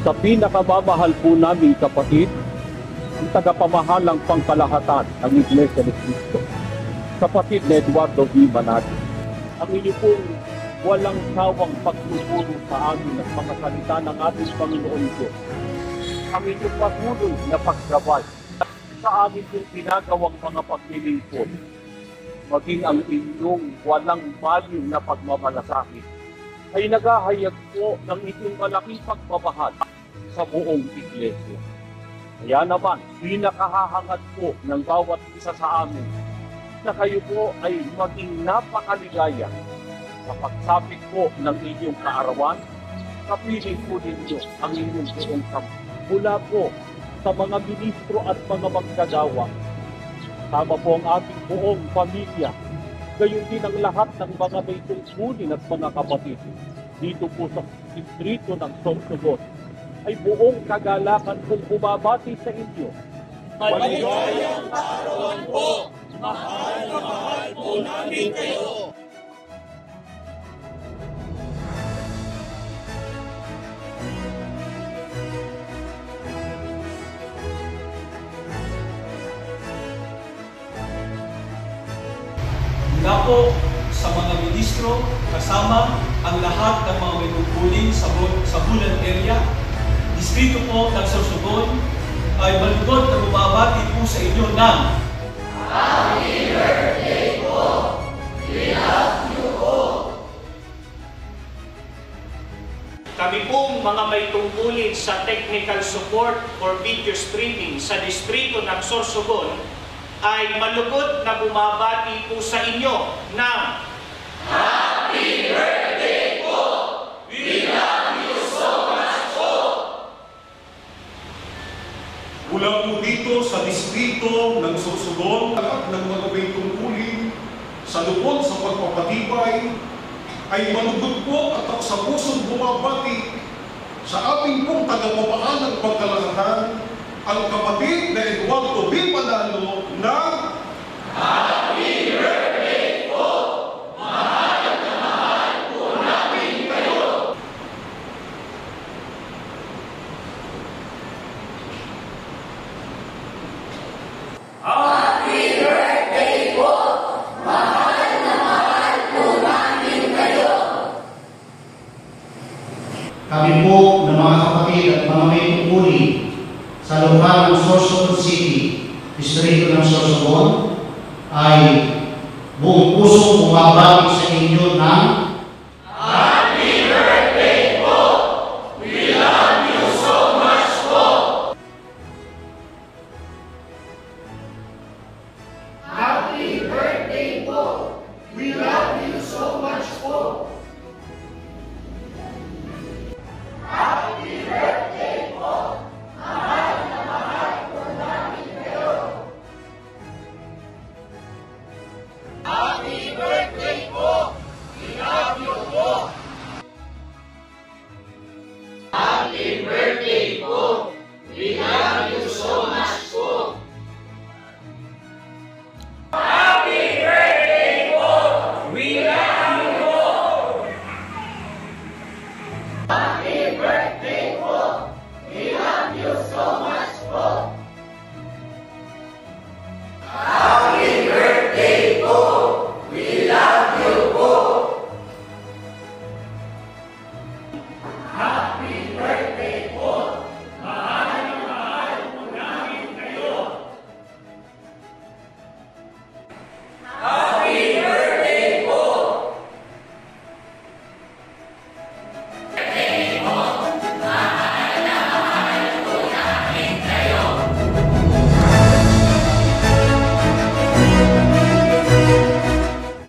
Sa pinakamamahal po namin kapatid, ang tagapamahalang pangkalahatan ng Iglesia ni Cristo, kapatid na Eduardo V. Manati. Ang inyo pong walang sawang pagtuturo sa amin at mga salita ng ating Panginoon Diyos. Ang inyong patuloy na paggabay sa amin yung ginagawang mga paglilingkod, maging ang inyong walang baliw na pagmamalasakit ay naghahayag po ng inyong malaking pagmamahal sa buong Iglesia. Kaya naman, pinakahahangad po ng bawat isa sa amin na kayo po ay maging napakaligaya sa pagsapit po ng inyong kaarawan, kapiling po ninyo ang inyong buong kamay. Mula po sa mga ministro at mga magkagawa, tama po ang ating buong pamilya, gayon din ang lahat ng mga may tungkulin at mga kapatid dito po sa distrito ng Sorsogon, ay buong kagalakan kong bumabati sa inyo. Maligayang kaarawan po! Mahal na mahal po namin kayo! Mula po sa mga ministro, kasama ang lahat ng mga may tungkulin sa Bulan area, distrito po ng Sorsogon, ay malugod na bumabati po sa inyo ng Happy birthday po! We love you po! Kami pong mga may tungkulin sa technical support for video streaming sa distrito ng Sorsogon ay malugod na bumabati po sa inyo ng Happy birthday po! We love you so much po! Mula po dito sa distrito ng Sorsogon, lahat ng mga may tungkulin sa lupon sa pagpapatibay ay malugod po at sa pusong bumabati sa ating pong tagapamahalang pagkalahatan, ang kapatid na Eduardo V. Manalo ng Happy birthday po! Mahal na mahal po namin kayo! Happy birthday po! Mahal na mahal po namin kayo! Kami po ng mga kapatid at mga may tungkulin sa lugar ng Sorsogon City, distrito ng Sorsogon, ay buong puso bumabati sa inyo ng